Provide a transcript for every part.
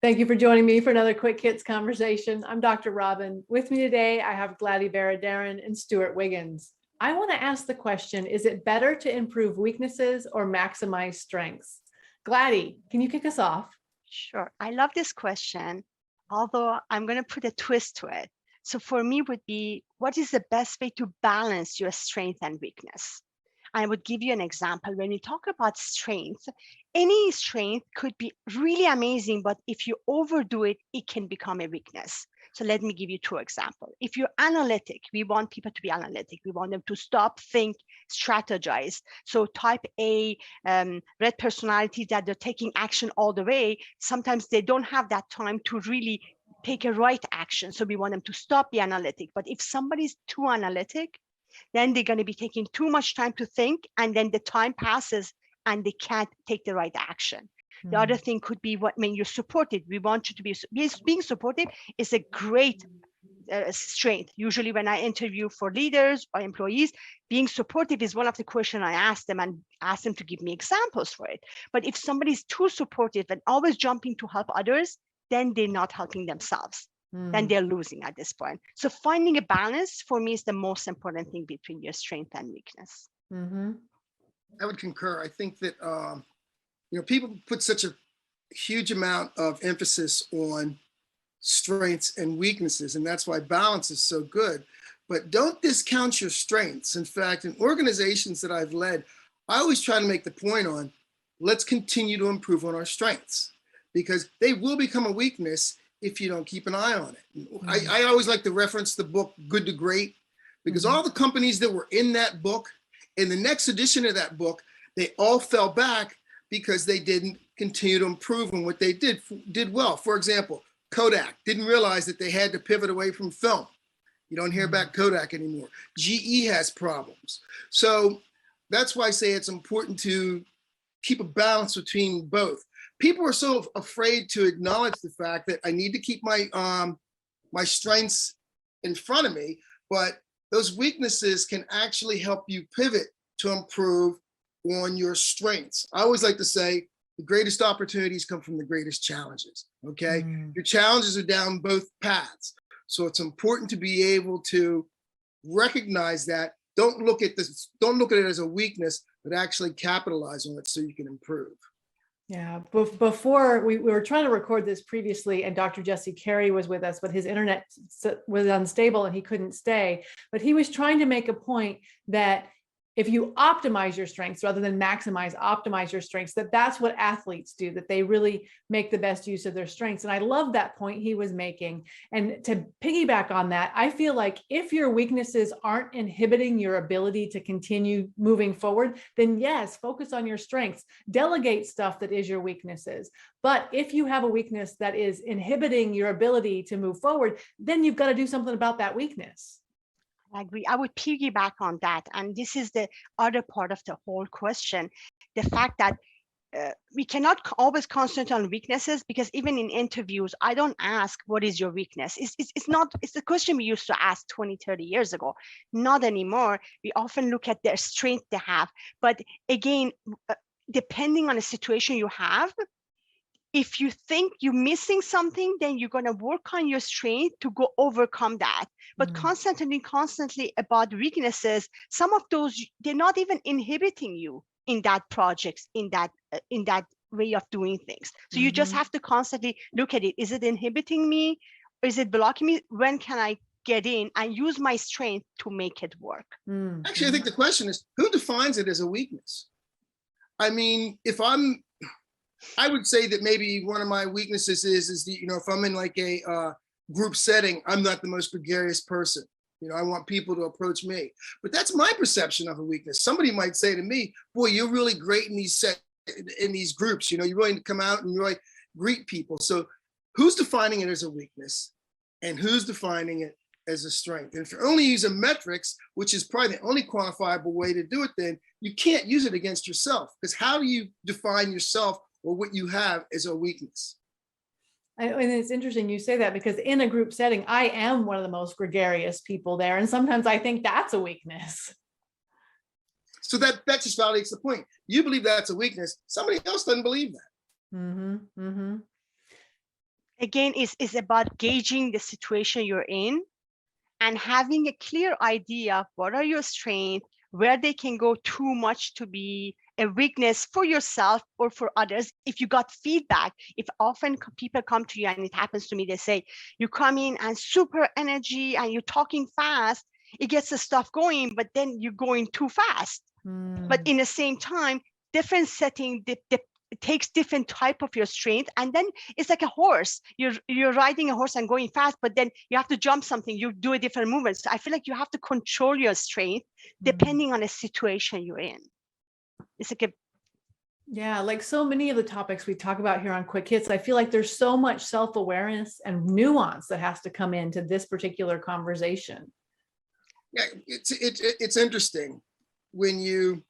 Thank you for joining me for another Quick Hits conversation. I'm Dr. Robyn. With me today, I have Glady Baradaran and Stewart Wiggins. I want to ask the question, is it better to improve weaknesses or maximize strengths? Glady, can you kick us off? Sure. I love this question, although I'm going to put a twist to it. So for me would be, what is the best way to balance your strength and weakness? I would give you an example. When we talk about strength, any strength could be really amazing, but if you overdo it, it can become a weakness. So let me give you two examples. If you're analytic, we want people to be analytic. We want them to stop, think, strategize. So type A, red personality that they're taking action all the way. Sometimes they don't have that time to really take a right action. So we want them to stop, be analytic. But if somebody's too analytic, then they're going to be taking too much time to think, and then the time passes and they can't take the right action. The other thing could be when you're supported. We want you to be being supportive is a great strength. Usually when I interview for leaders or employees, being supportive is one of the questions I ask them, and ask them to give me examples for it. But if somebody's too supportive and always jumping to help others, then they're not helping themselves. Then they're losing at this point. So finding a balance for me is the most important thing between your strength and weakness. I would concur. I think that people put such a huge amount of emphasis on strengths and weaknesses, and that's why balance is so good. But don't discount your strengths. In fact, in organizations that I've led, I always try to make the point on, let's continue to improve on our strengths, because they will become a weakness if you don't keep an eye on it. I always like to reference the book Good to Great, because all the companies that were in that book, in the next edition of that book, they all fell back because they didn't continue to improve on what they did well. For example, Kodak didn't realize that they had to pivot away from film. You don't hear about Kodak anymore. GE has problems. So that's why I say it's important to keep a balance between both. People are so afraid to acknowledge the fact that I need to keep my my strengths in front of me, but those weaknesses can actually help you pivot to improve on your strengths. I always like to say the greatest opportunities come from the greatest challenges. Okay, your challenges are down both paths, so it's important to be able to recognize that. Don't look at it as a weakness, but actually capitalize on it so you can improve. Yeah, before we were trying to record this previously, and Dr. Jesse Carrie was with us, but his internet was unstable and he couldn't stay. But he was trying to make a point that if you optimize your strengths rather than optimize your strengths, that's what athletes do, that they really make the best use of their strengths. And I love that point he was making. And to piggyback on that, I feel like if your weaknesses aren't inhibiting your ability to continue moving forward, then yes, focus on your strengths, delegate stuff that is your weaknesses. But if you have a weakness that is inhibiting your ability to move forward, then you've got to do something about that weakness. I agree. I would piggyback on that. And this is the other part of the whole question. The fact that we cannot always concentrate on weaknesses, because even in interviews, I don't ask, what is your weakness? It's the question we used to ask 20, 30 years ago. Not anymore. We often look at their strength they have. But again, depending on the situation you have, if you think you're missing something, then you're going to work on your strength to go overcome that. But constantly about weaknesses, some of those, they're not even inhibiting you in that project, in that way of doing things. So you just have to constantly look at it. Is it inhibiting me? Is it blocking me? When can I get in and use my strength to make it work? Actually, I think the question is, who defines it as a weakness? I mean, I would say that maybe one of my weaknesses is if I'm in like a group setting, I'm not the most gregarious person. I want people to approach me, but that's my perception of a weakness. Somebody might say to me, boy, you're really great in these groups. You really come out and really greet people. So who's defining it as a weakness and who's defining it as a strength? And if you're only using metrics, which is probably the only quantifiable way to do it, then you can't use it against yourself, because how do you define yourself or what you have as a weakness? And it's interesting you say that, because in a group setting, I am one of the most gregarious people there. And sometimes I think that's a weakness. So that just validates the point. You believe that's a weakness. Somebody else doesn't believe that. again, is about gauging the situation you're in and having a clear idea of what are your strengths, where they can go too much to be a weakness for yourself or for others. If you got feedback, if often people come to you, and it happens to me, they say, you come in and super energy and you're talking fast, it gets the stuff going, but then you're going too fast. But in the same time, different setting, it takes different type of your strength. And then it's like a horse. You're riding a horse and going fast, but then you have to jump something, you do a different movement. So I feel like you have to control your strength depending on the situation you're in. It's like yeah, like so many of the topics we talk about here on Quick Hits, I feel like there's so much self-awareness and nuance that has to come into this particular conversation. Yeah, it's interesting when you,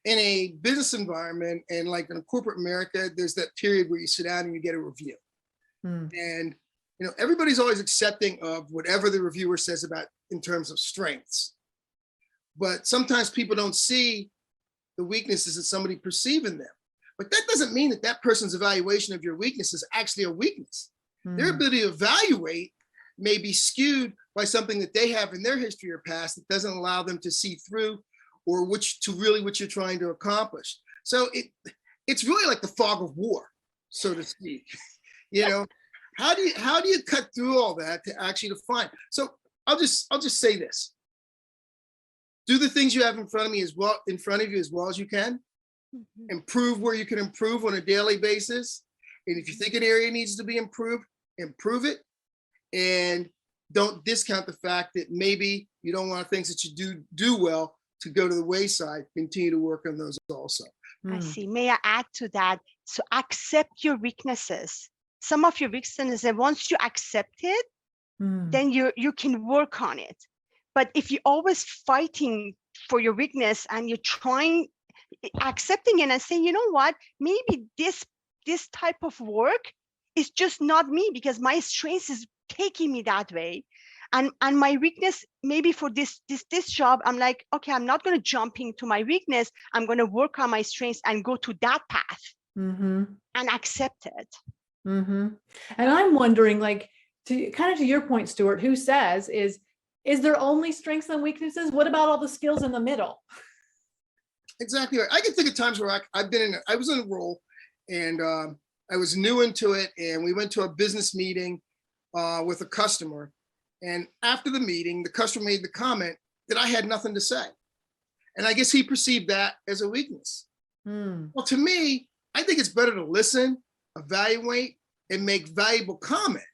in a business environment and like in corporate America, there's that period where you sit down and you get a review. And everybody's always accepting of whatever the reviewer says about in terms of strengths. But sometimes people don't see the weaknesses that somebody perceive in them. But that doesn't mean that that person's evaluation of your weakness is actually a weakness. Their ability to evaluate may be skewed by something that they have in their history or past that doesn't allow them to see through or what you're trying to accomplish. So it's really like the fog of war, so to speak. How do you cut through all that to actually define? So I'll just say this. Do the things you have in front of you as well as you can. Improve where you can improve on a daily basis. And if you think an area needs to be improved, improve it. And don't discount the fact that maybe you don't want things that you do well to go to the wayside. Continue to work on those also. I see. May I add to that? So accept your weaknesses. Some of your weaknesses, and once you accept it, then you can work on it. But if you're always fighting for your weakness and you're accepting it and saying, you know what, maybe this type of work is just not me because my strength is taking me that way. And my weakness, maybe for this job, I'm like, okay, I'm not going to jump into my weakness. I'm going to work on my strengths and go to that path and accept it. And I'm wondering, like, to your point, Stewart, who says is there only strengths and weaknesses? What about all the skills in the middle? Exactly right. I can think of times where I was in a role and I was new into it, and we went to a business meeting with a customer. And after the meeting, the customer made the comment that I had nothing to say. And I guess he perceived that as a weakness. Well, to me, I think it's better to listen, evaluate, and make valuable comment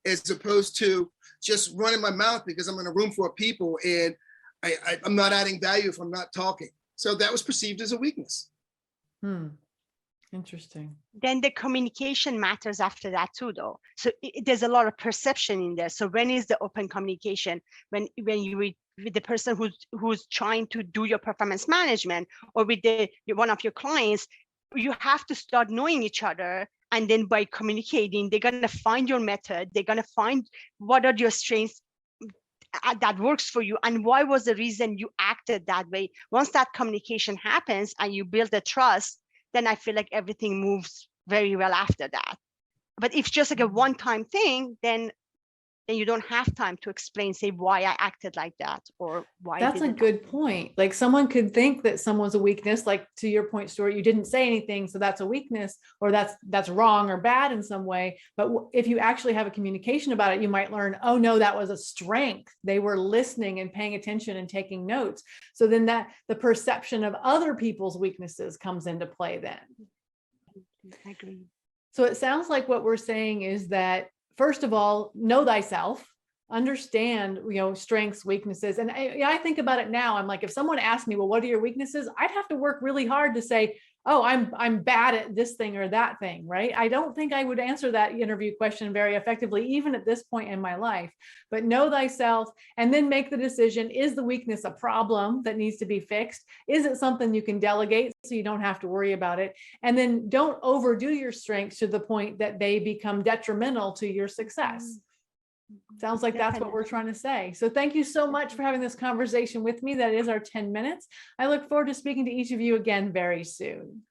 as opposed to just running my mouth because I'm in a room full of people and I'm not adding value if I'm not talking. So that was perceived as a weakness. Interesting. Then the communication matters after that too, though. So there's a lot of perception in there. So when is the open communication? When you with the person who's trying to do your performance management, or with one of your clients, you have to start knowing each other. And then by communicating, they're going to find your method. They're going to find what are your strengths that works for you, and why was the reason you acted that way. Once that communication happens and you build the trust, then I feel like everything moves very well after that. But if it's just like a one-time thing, then you don't have time to explain, say why I acted like that or why. That's a good point. Like someone could think that someone's a weakness, like to your point, Stewart, you didn't say anything, so that's a weakness, or that's wrong or bad in some way. But if you actually have a communication about it, you might learn, oh no, that was a strength. They were listening and paying attention and taking notes. So then the perception of other people's weaknesses comes into play then. I agree. So it sounds like what we're saying is that, first of all, know thyself, understand, strengths, weaknesses. And I think about it now. I'm like, if someone asked me, well, what are your weaknesses? I'd have to work really hard to say, oh, I'm bad at this thing or that thing, right? I don't think I would answer that interview question very effectively, even at this point in my life. But know thyself and then make the decision. Is the weakness a problem that needs to be fixed? Is it something you can delegate so you don't have to worry about it? And then don't overdo your strengths to the point that they become detrimental to your success. Sounds like that's what we're trying to say. So thank you so much for having this conversation with me. That is our 10 minutes. I look forward to speaking to each of you again very soon.